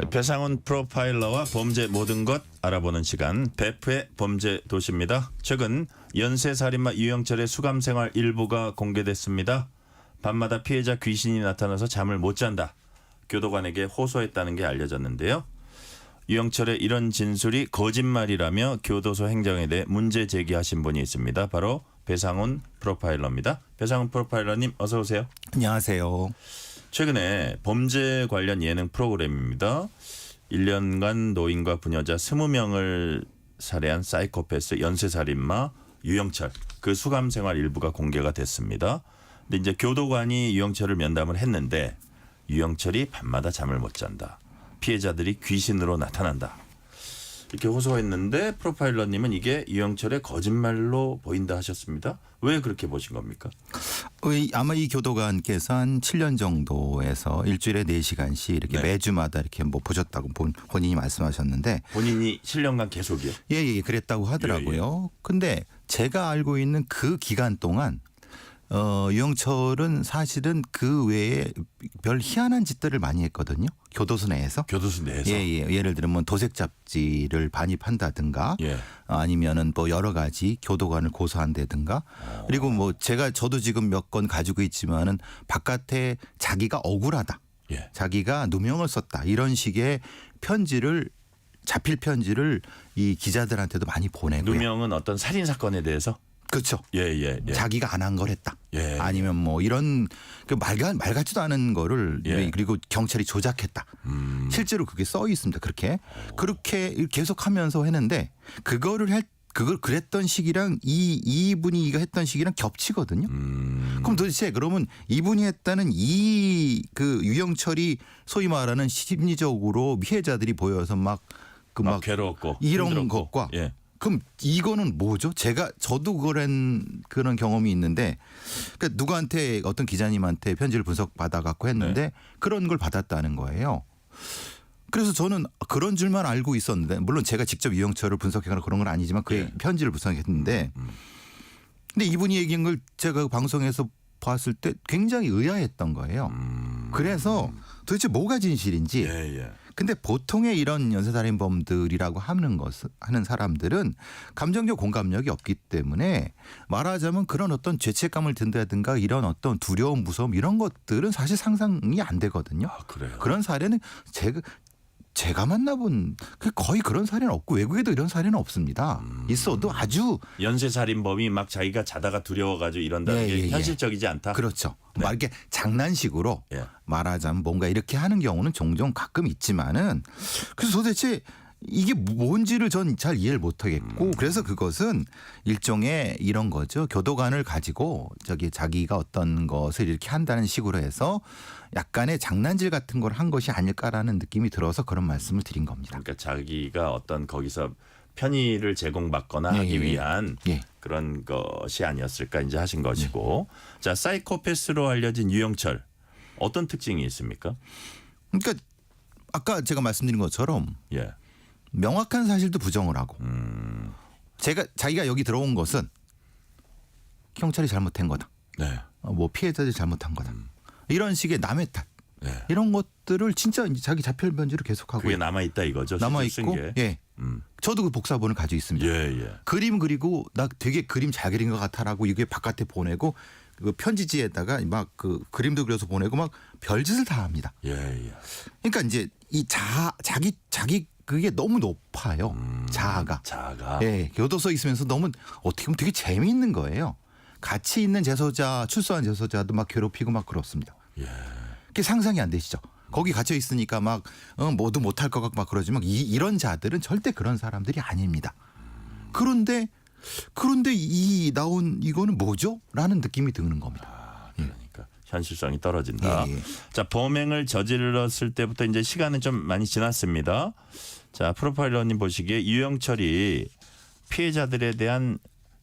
배상훈 프로파일러와 범죄 모든 것 알아보는 시간 베프의 범죄 도시입니다. 최근 연쇄살인마 유영철의 수감생활 일부가 공개됐습니다. 밤마다 피해자 귀신이 나타나서 잠을 못 잔다. 교도관에게 호소했다는 게 알려졌는데요. 유영철의 이런 진술이 거짓말이라며 교도소 행정에 대해 문제 제기하신 분이 있습니다. 바로 배상훈 프로파일러입니다. 배상훈 프로파일러님 어서 오세요. 안녕하세요. 최근에 범죄 관련 예능 프로그램입니다. 1년간 노인과 부녀자 20명을 살해한 사이코패스 연쇄살인마 유영철 그 수감생활 일부가 공개가 됐습니다. 근데 이제 교도관이 유영철을 면담을 했는데 유영철이 밤마다 잠을 못 잔다. 피해자들이 귀신으로 나타난다. 이렇게 호소했는데 프로파일러님은 이게 유영철의 거짓말로 보인다 하셨습니다. 왜 그렇게 보신 겁니까? 아마 이 교도관께서 한 7년 정도에서 일주일에 4시간씩 이렇게 매주마다 이렇게 뭐 보셨다고 본인이 말씀하셨는데 본인이 7년간 계속이요? 예, 그랬다고 하더라고요. 근데 제가 알고 있는 그 기간 동안 유영철은 사실은 그 외에 별 희한한 짓들을 많이 했거든요. 교도소 내에서. 교도소 내에서? 예. 예를 들면 도색 잡지를 반입한다든가 아니면은 뭐 여러 가지 교도관을 고소한다든가 그리고 뭐 저도 지금 몇 건 가지고 있지만은 바깥에 자기가 억울하다. 자기가 누명을 썼다. 이런 식의 편지를 자필 편지를 이 기자들한테도 많이 보내고요. 누명은 어떤 살인 사건에 대해서? 그렇죠. 예. 자기가 안 한 걸 했다. 예. 아니면 뭐 이런 말 같지도 않은 거를 그리고 경찰이 조작했다. 실제로 그게 써 있습니다. 그렇게 계속하면서 했는데 그걸 그랬던 시기랑 이분이 이거 했던 시기랑 겹치거든요. 그럼 도대체 그러면 이분이 했다는 그 유영철이 소위 말하는 심리적으로 피해자들이 보여서 막 괴로웠고 이런 힘들었고. 것과 그럼 이거는 뭐죠? 저도 그런 경험이 있는데 그러니까 누구한테 어떤 기자님한테 편지를 분석받아 갖고 했는데 그런 걸 받았다는 거예요. 그래서 저는 그런 줄만 알고 있었는데 물론 제가 직접 유영철을 분석하거나 그런 건 아니지만 그의 편지를 분석했는데 근데 이분이 얘기한 걸 제가 방송에서 봤을 때 굉장히 의아했던 거예요. 그래서 도대체 뭐가 진실인지 근데 보통의 이런 연쇄살인범들이라고 하는 사람들은 감정적 공감력이 없기 때문에 말하자면 그런 어떤 죄책감을 든다든가 이런 어떤 두려움, 무서움 이런 것들은 사실 상상이 안 되거든요. 아, 그래요? 그런 사례는 제가 만나본 거의 그런 사례는 없고 외국에도 이런 사례는 없습니다. 있어도 아주 연쇄살인범이 막 자기가 자다가 두려워가지고 이런다는 게 현실적이지 않다. 그렇죠. 막 이렇게 장난식으로 말하자면 뭔가 이렇게 하는 경우는 종종 가끔 있지만은 그래서 도대체 이게 뭔지를 전 잘 이해를 못하겠고 그래서 그것은 일종의 이런 거죠. 교도관을 가지고 자기가 어떤 것을 이렇게 한다는 식으로 해서 약간의 장난질 같은 걸 한 것이 아닐까라는 느낌이 들어서 그런 말씀을 드린 겁니다. 그러니까 자기가 어떤 거기서 편의를 제공받거나 하기 위한 그런 것이 아니었을까 이제 하신 것이고 자 사이코패스로 알려진 유영철 어떤 특징이 있습니까? 그러니까 아까 제가 말씀드린 것처럼 명확한 사실도 부정을 하고 자기가 여기 들어온 것은 경찰이 잘못한 거다. 뭐 피해자들이 잘못한 거다. 이런 식의 남의 탓. 이런 것들을 진짜 이제 자기 자필 편지로 계속하고 그게 남아있다 이거죠. 남아있고 저도 그 복사본을 가지고 있습니다. 그림 그리고 나 되게 그림 잘 그린 것 같아라고 이게 바깥에 보내고 그 편지지에다가 막 그 그림도 그려서 보내고 막 별짓을 다 합니다. 그러니까 이제 이 자기 그게 너무 높아요. 자아가. 교도소에 있으면서 너무 어떻게 보면 되게 재미있는 거예요. 같이 있는 출소한 재소자도 막 괴롭히고 막 그렇습니다. 그게 상상이 안 되시죠? 거기 갇혀 있으니까 막 뭐도 못할 것 같고 막 그러지만 이런 자들은 절대 그런 사람들이 아닙니다. 그런데 이 나온 이거는 뭐죠? 라는 느낌이 드는 겁니다. 그러니까 현실성이 떨어진다. 자, 범행을 저질렀을 때부터 이제 시간은 좀 많이 지났습니다. 자, 프로파일러님 보시기에 유영철이 피해자들에 대한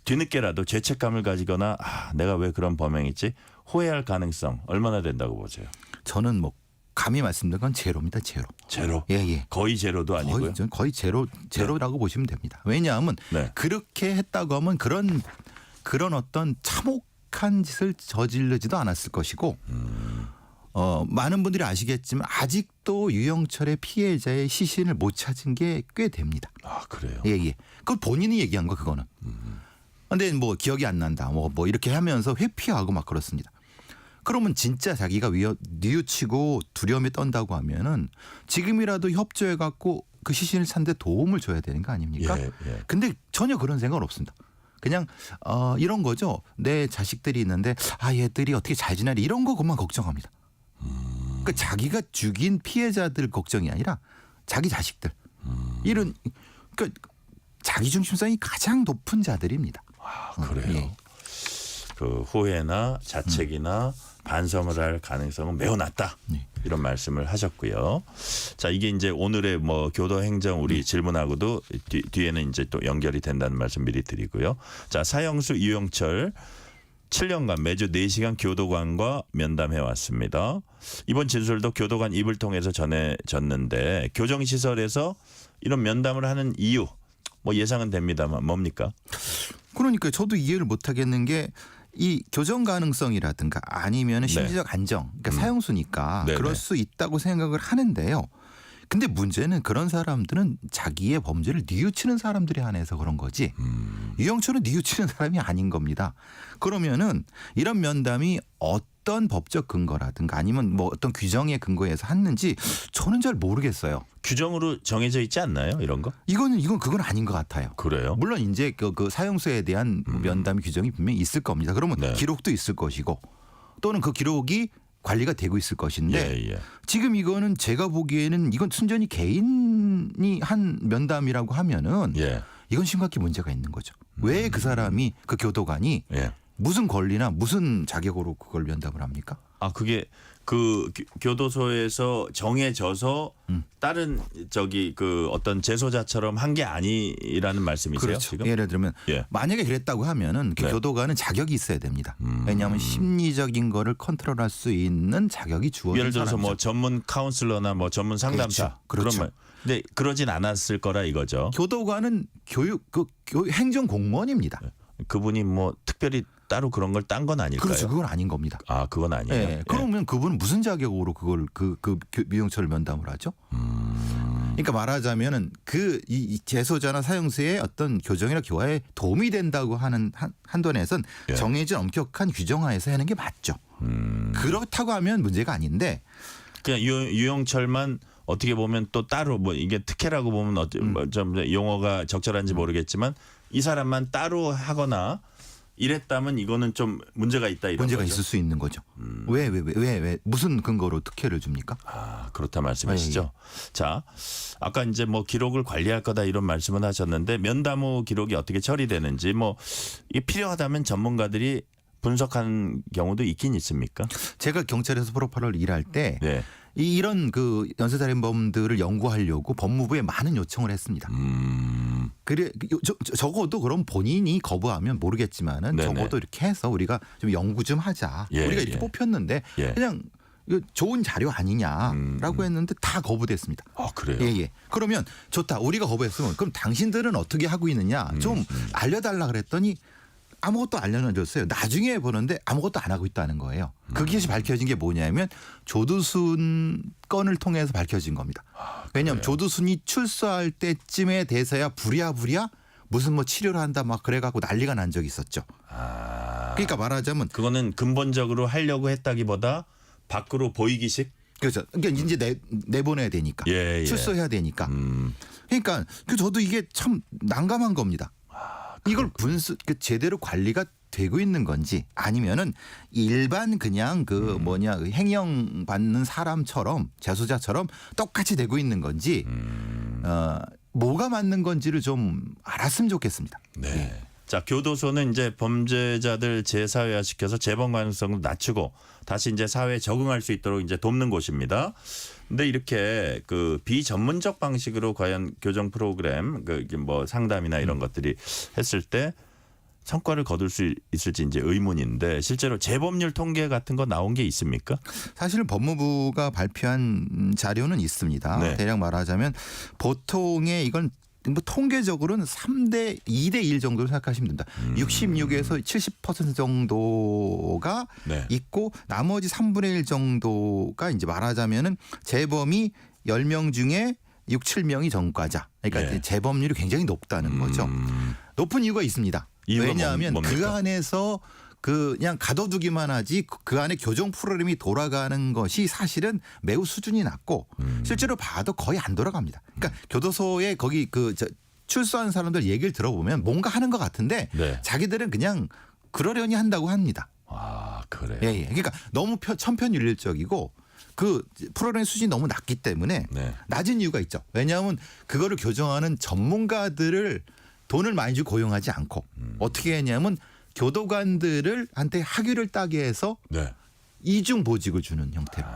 뒤늦게라도 죄책감을 가지거나 내가 왜 그런 범행했지 후회할 가능성 얼마나 된다고 보세요? 저는 뭐 감히 말씀드린 건 제로입니다. 제로. 거의 제로도 아니고요. 거의 제로라고 보시면 됩니다. 왜냐하면 그렇게 했다고 하면 그런 어떤 참혹한 짓을 저지르지도 않았을 것이고 많은 분들이 아시겠지만 아직도 유영철의 피해자의 시신을 못 찾은 게 꽤 됩니다. 아 그래요. 예. 그건 본인이 얘기한 거 그거는. 근데 뭐 기억이 안 난다. 뭐 이렇게 하면서 회피하고 막 그렇습니다. 그러면 진짜 자기가 뉘우치고 두려움에 떤다고 하면은 지금이라도 협조해 갖고 그 시신을 찾는데 도움을 줘야 되는 거 아닙니까? 예. 근데 전혀 그런 생각은 없습니다. 그냥 이런 거죠. 내 자식들이 있는데 얘들이 어떻게 잘 지내리 이런 거만 걱정합니다. 그러니까 자기가 죽인 피해자들 걱정이 아니라 자기 자식들 이런 그러니까 자기 중심성이 가장 높은 자들입니다. 아 그래요. 예. 그 후회나 자책이나 반성을 할 가능성은 매우 낮다. 네. 이런 말씀을 하셨고요. 자 이게 이제 오늘의 뭐 교도행정 우리 질문하고도 뒤에는 이제 또 연결이 된다는 말씀 미리 드리고요. 자 사형수 유영철 7년간 매주 4시간 교도관과 면담해 왔습니다. 이번 진술도 교도관 입을 통해서 전해졌는데 교정시설에서 이런 면담을 하는 이유 뭐 예상은 됩니다만 뭡니까? 그러니까 저도 이해를 못 하겠는 게 이 교정 가능성이라든가 아니면 심리적 안정, 그러니까 사형수니까 네네. 그럴 수 있다고 생각을 하는데요. 근데 문제는 그런 사람들은 자기의 범죄를 뉘우치는 사람들에 한해서 그런 거지. 유영철은 뉘우치는 사람이 아닌 겁니다. 그러면은 이런 면담이 어떤 법적 근거라든가 아니면 뭐 어떤 규정의 근거에서 했는지 저는 잘 모르겠어요. 규정으로 정해져 있지 않나요? 이런 거? 이건 그건 아닌 것 같아요. 그래요? 물론 이제 그 사형수에 대한 면담 규정이 분명히 있을 겁니다. 그러면 네. 기록도 있을 것이고 또는 그 기록이 관리가 되고 있을 것인데 예. 지금 이거는 제가 보기에는 이건 순전히 개인이 한 면담이라고 하면은 예. 이건 심각히 문제가 있는 거죠. 왜 그 사람이 그 교도관이 예. 무슨 권리나 무슨 자격으로 그걸 면담을 합니까? 아 그게 그 교도소에서 정해져서 다른 저기 그 어떤 재소자처럼 한 게 아니라는 말씀이세요? 그렇죠. 지금? 예를 들면 예. 만약에 그랬다고 하면은 그 네. 교도관은 자격이 있어야 됩니다. 왜냐하면 심리적인 거를 컨트롤할 수 있는 자격이 주어진 예를 들어서 사람이죠. 뭐 전문 카운슬러나 뭐 전문 상담사 그렇죠. 그런 말. 근데 그러진 않았을 거라 이거죠. 교도관은 행정 공무원입니다. 그분이 뭐 특별히 따로 그런 걸 딴 건 아닐까요? 그렇죠. 그건 아닌 겁니다. 아 그건 아니에요. 예. 예. 그러면 그분은 무슨 자격으로 그걸 그 유영철을 면담을 하죠? 그러니까 말하자면은 이 재소자나 사형수의 어떤 교정이나 교화에 도움이 된다고 하는 한도에선 예. 정해진 엄격한 규정하에서 하는 게 맞죠. 그렇다고 하면 문제가 아닌데 그냥 유영철만 어떻게 보면 또 따로 뭐 이게 특혜라고 보면 좀 용어가 적절한지 모르겠지만 이 사람만 따로 하거나 이랬다면 이거는 좀 문제가 있다 이런 문제가 거죠. 있을 수 있는 거죠. 왜 무슨 근거로 특혜를 줍니까? 아 그렇다 말씀이시죠. 자 아까 이제 뭐 기록을 관리할 거다 이런 말씀은 하셨는데 면담 후 기록이 어떻게 처리되는지 뭐 이게 필요하다면 전문가들이 분석한 경우도 있긴 있습니까? 제가 경찰에서 프로파일을 일할 때 네. 이런 그 연쇄살인범들을 연구하려고 법무부에 많은 요청을 했습니다. 그래 적어도 그럼 본인이 거부하면 모르겠지만은 네네. 적어도 이렇게 해서 우리가 좀 연구 좀 하자. 예, 우리가 이렇게 예. 뽑혔는데 예. 그냥 이거 좋은 자료 아니냐라고 했는데 다 거부됐습니다. 아 그래요? 예. 그러면 좋다. 우리가 거부했으면 그럼 당신들은 어떻게 하고 있느냐 좀 알려달라 그랬더니 아무것도 알려줬어요. 나중에 보는데 아무것도 안 하고 있다는 거예요. 그것이 밝혀진 게 뭐냐면 조두순 건을 통해서 밝혀진 겁니다. 왜냐하면 조두순이 출소할 때쯤에 돼서야 부랴부랴 무슨 뭐 치료를 한다 막 그래갖고 난리가 난 적이 있었죠. 그러니까 말하자면 그거는 근본적으로 하려고 했다기보다 밖으로 보이기식? 그렇죠. 그러니까 이제 내보내야 되니까 예. 출소해야 되니까. 그러니까 저도 이게 참 난감한 겁니다. 이걸 제대로 관리가 되고 있는 건지 아니면은 일반 그냥 그 행형 받는 사람처럼 재소자처럼 똑같이 되고 있는 건지 뭐가 맞는 건지를 좀 알았으면 좋겠습니다. 네. 자, 교도소는 이제 범죄자들 재사회화시켜서 재범 가능성을 낮추고 다시 이제 사회에 적응할 수 있도록 이제 돕는 곳입니다. 근데 이렇게 그 비전문적 방식으로 과연 교정 프로그램 뭐 상담이나 이런 것들이 했을 때 성과를 거둘 수 있을지 이제 의문인데 실제로 재범률 통계 같은 거 나온 게 있습니까? 사실은 법무부가 발표한 자료는 있습니다. 네. 대략 말하자면 보통의 이건 뭐 통계적으로는 3대 2대 1 정도로 생각하시면 됩니다. 66에서 70% 정도가 네. 있고 나머지 3분의 1 정도가 이제 말하자면은 재범이 10명 중에 6, 7명이 전과자. 그러니까 네. 재범률이 굉장히 높다는 거죠. 높은 이유가 있습니다. 이유가 왜냐하면 뭡니까? 그 안에서 그냥 가둬두기만 하지 그 안에 교정 프로그램이 돌아가는 것이 사실은 매우 수준이 낮고 실제로 봐도 거의 안 돌아갑니다. 그러니까 교도소에 거기 출소한 사람들 얘기를 들어보면 뭔가 하는 것 같은데 네. 자기들은 그냥 그러려니 한다고 합니다. 아, 그래요. 예, 예. 그러니까 너무 천편일률적이고 그 프로그램 수준이 너무 낮기 때문에 네. 낮은 이유가 있죠. 왜냐하면 그거를 교정하는 전문가들을 돈을 많이 주고 고용하지 않고 어떻게 했냐면 교도관들을 한테 학위를 따게 해서 네. 이중 보직을 주는 형태로.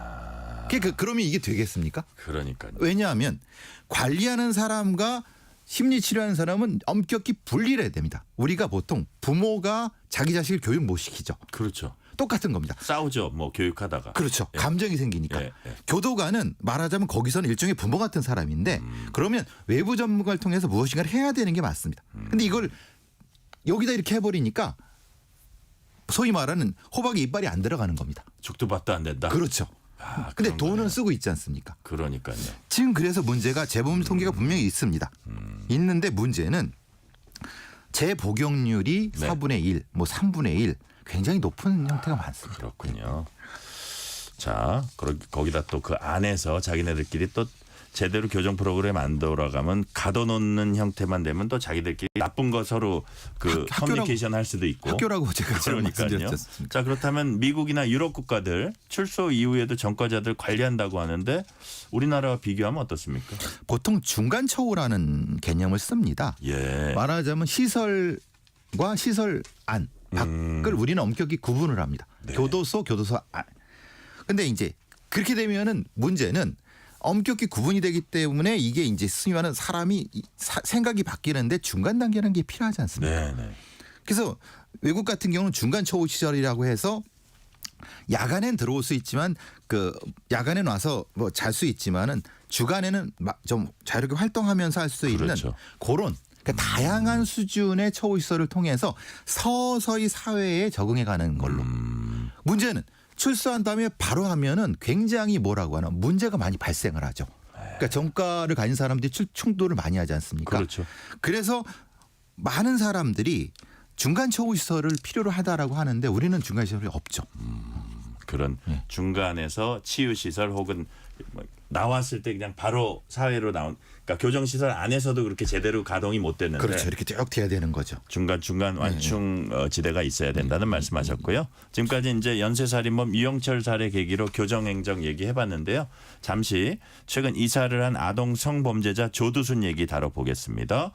그러면 이게 되겠습니까? 그러니까요. 왜냐하면 관리하는 사람과 심리치료하는 사람은 엄격히 분리해야 됩니다. 우리가 보통 부모가 자기 자식을 교육 못 시키죠. 그렇죠. 똑같은 겁니다. 싸우죠. 뭐 교육하다가. 그렇죠. 예. 감정이 생기니까. 예, 예. 교도관은 말하자면 거기서는 일종의 부모 같은 사람인데 그러면 외부 전문가를 통해서 무엇인가를 해야 되는 게 맞습니다. 근데 이걸 여기다 이렇게 해버리니까 소위 말하는 호박에 이빨이 안 들어가는 겁니다. 죽도 밥도 안 된다. 그렇죠. 아, 근데 그런 돈은 거네요. 쓰고 있지 않습니까? 그러니까요. 지금 그래서 문제가 재범 통계가 분명히 있습니다. 있는데 문제는 재복용률이 네. 4분의 1, 뭐 3분의 1 굉장히 높은 형태가 많습니다. 그렇군요. 자, 거기다 또 그 안에서 자기네들끼리 또 제대로 교정 프로그램 안 돌아가면 가둬놓는 형태만 되면 또 자기들끼리 나쁜 거 서로 그 커뮤니케이션 할 수도 있고. 학교라고 제가 그러니까요. 말씀드렸습니다. 자, 그렇다면 미국이나 유럽 국가들 출소 이후에도 전과자들 관리한다고 하는데 우리나라와 비교하면 어떻습니까? 보통 중간 처우라는 개념을 씁니다. 예. 말하자면 시설과 시설 안, 밖을 우리는 엄격히 구분을 합니다. 네. 교도소 안. 근데 이제 그렇게 되면은 문제는 엄격히 구분이 되기 때문에 이게 이제 소위 말하는 사람이 생각이 바뀌는데 중간 단계라는 게 필요하지 않습니까? 네, 네. 그래서 외국 같은 경우는 중간 처우 시설이라고 해서 야간엔 들어올 수 있지만 그 야간엔 와서 뭐 잘 수 있지만은 주간에는 좀 자유롭게 활동하면서 할 수 있는 그렇죠. 그런 그러니까 다양한 수준의 처우 시설을 통해서 서서히 사회에 적응해 가는 걸로. 문제는 출소한 다음에 바로 하면은 굉장히 뭐라고 하나 문제가 많이 발생을 하죠. 그러니까 전과를 가진 사람들이 충돌을 많이 하지 않습니까? 그렇죠. 그래서 많은 사람들이 중간 처우 시설을 필요로 하다라고 하는데 우리는 중간 시설이 없죠. 그런 중간에서 치유 시설 혹은 뭐 나왔을 때 그냥 바로 사회로 나온 그러니까 교정 시설 안에서도 그렇게 제대로 가동이 못 됐는데 그렇죠. 이렇게 쭉 돼야 되는 거죠. 중간 완충 지대가 있어야 된다는 말씀하셨고요. 지금까지 이제 연쇄살인범 유영철 살해 계기로 교정행정 얘기해봤는데요. 잠시 최근 이사를 한 아동 성범죄자 조두순 얘기 다뤄보겠습니다.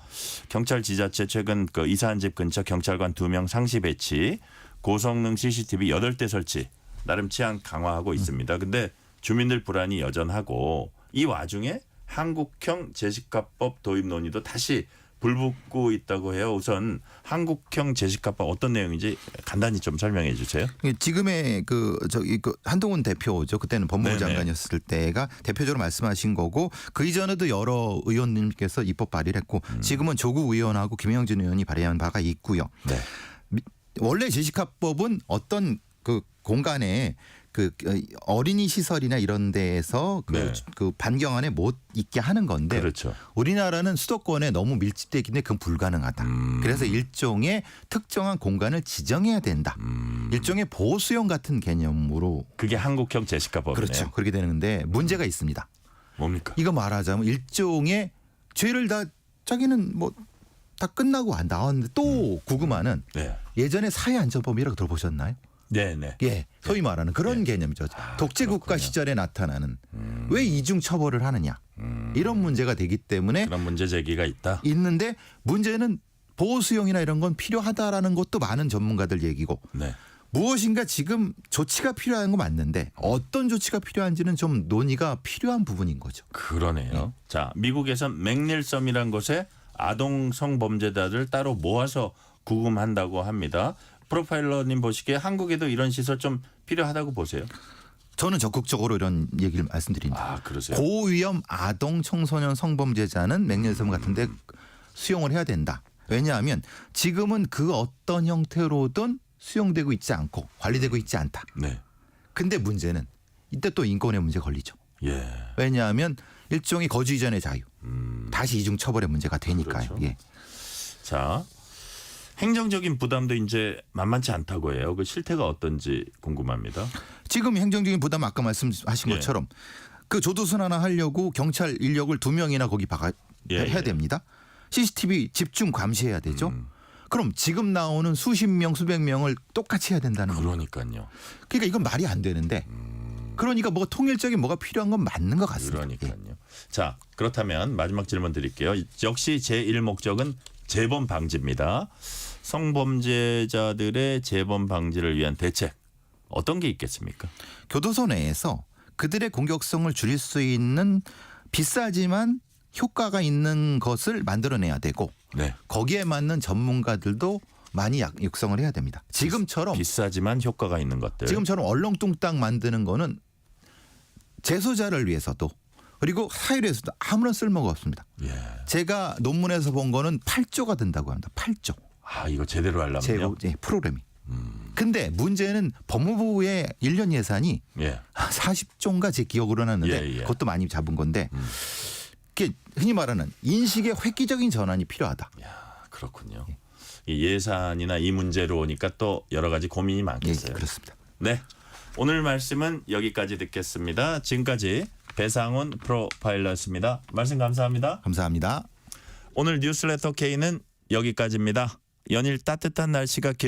경찰 지자체 최근 그 이사한 집 근처 경찰관 2명 상시 배치, 고성능 CCTV 8대 설치, 나름 치안 강화하고 있습니다. 근데 주민들 불안이 여전하고 이 와중에 한국형 제시카법 도입 논의도 다시 불붙고 있다고 해요. 우선 한국형 제시카법 어떤 내용인지 간단히 좀 설명해 주세요. 지금의 그 한동훈 대표죠. 그때는 법무부 네네. 장관이었을 때가 대표적으로 말씀하신 거고 그 이전에도 여러 의원님께서 입법 발의를 했고 지금은 조국 의원하고 김영진 의원이 발의한 바가 있고요. 네. 원래 제시카법은 어떤 그 공간에 그 어린이 시설이나 이런 데에서 네. 그 반경 안에 못 있게 하는 건데 그렇죠. 우리나라는 수도권에 너무 밀집되어 있기 때문에 그건 불가능하다. 그래서 일종의 특정한 공간을 지정해야 된다. 일종의 보수용 같은 개념으로 그게 한국형 제시카법이네요. 그렇죠. 그렇게 되는데 문제가 있습니다. 뭡니까? 이거 말하자면 일종의 죄를 다 자기는 뭐 다 끝나고 나왔는데 또 구금하는 네. 예전에 사회안전법이라고 들어보셨나요? 네, 네. 예, 소위 말하는 그런 개념이죠. 독재국가 그렇군요. 시절에 나타나는 왜 이중 처벌을 하느냐 이런 문제가 되기 때문에 그런 문제 제기가 있다. 있는데 문제는 보호수용이나 이런 건 필요하다라는 것도 많은 전문가들 얘기고 네. 무엇인가 지금 조치가 필요한 건 맞는데 어떤 조치가 필요한지는 좀 논의가 필요한 부분인 거죠. 그러네요. 자, 미국에선 맥닐섬이라는 곳에 아동 성범죄자들 따로 모아서 구금한다고 합니다. 프로파일러님 보시기에 한국에도 이런 시설 좀 필요하다고 보세요. 저는 적극적으로 이런 얘기를 말씀드립니다. 아, 그러세요? 고위험 아동 청소년 성범죄자는 맹년수험 같은데 수용을 해야 된다. 왜냐하면 지금은 그 어떤 형태로든 수용되고 있지 않고 관리되고 있지 않다. 네. 근데 문제는 이때 또 인권의 문제 걸리죠. 예. 왜냐하면 일종의 거주 이전의 자유. 다시 이중 처벌의 문제가 되니까요. 그렇죠. 예. 자, 행정적인 부담도 이제 만만치 않다고 해요. 그 실태가 어떤지 궁금합니다. 지금 행정적인 부담 아까 말씀하신 예. 것처럼 그 조도순 하나 하려고 경찰 인력을 2명이나 거기 해야 됩니다. CCTV 집중 감시해야 되죠. 그럼 지금 나오는 수십 명, 수백 명을 똑같이 해야 된다는 거예요. 그러니까요. 그러니까 이건 말이 안 되는데. 그러니까 뭐 통일적인 뭐가 필요한 건 맞는 것 같습니다. 그러니까요. 자, 그렇다면 마지막 질문 드릴게요. 역시 제1 목적은 재범 방지입니다. 성범죄자들의 재범 방지를 위한 대책 어떤 게 있겠습니까? 교도소 내에서 그들의 공격성을 줄일 수 있는 비싸지만 효과가 있는 것을 만들어내야 되고 네. 거기에 맞는 전문가들도 많이 육성을 해야 됩니다. 지금처럼 비싸지만 효과가 있는 것들. 지금처럼 얼렁뚱땅 만드는 거는 재소자를 위해서도 그리고 사회를 위해서도 아무런 쓸모가 없습니다. 예. 제가 논문에서 본 거는 8조가 든다고 합니다. 8조. 아, 이거 제대로 하려면요. 프로그램이. 근데 문제는 법무부의 1년 예산이 예. 40조인가 제 기억으로 나는데 예, 예. 그것도 많이 잡은 건데 그게 흔히 말하는 인식의 획기적인 전환이 필요하다. 야, 그렇군요. 이 예산이나 이 문제로 오니까 또 여러 가지 고민이 예, 많겠어요. 그렇습니다. 네. 오늘 말씀은 여기까지 듣겠습니다. 지금까지 배상훈 프로파일러였습니다. 말씀 감사합니다. 감사합니다. 오늘 뉴스레터 K는 여기까지입니다. 연일 따뜻한 날씨가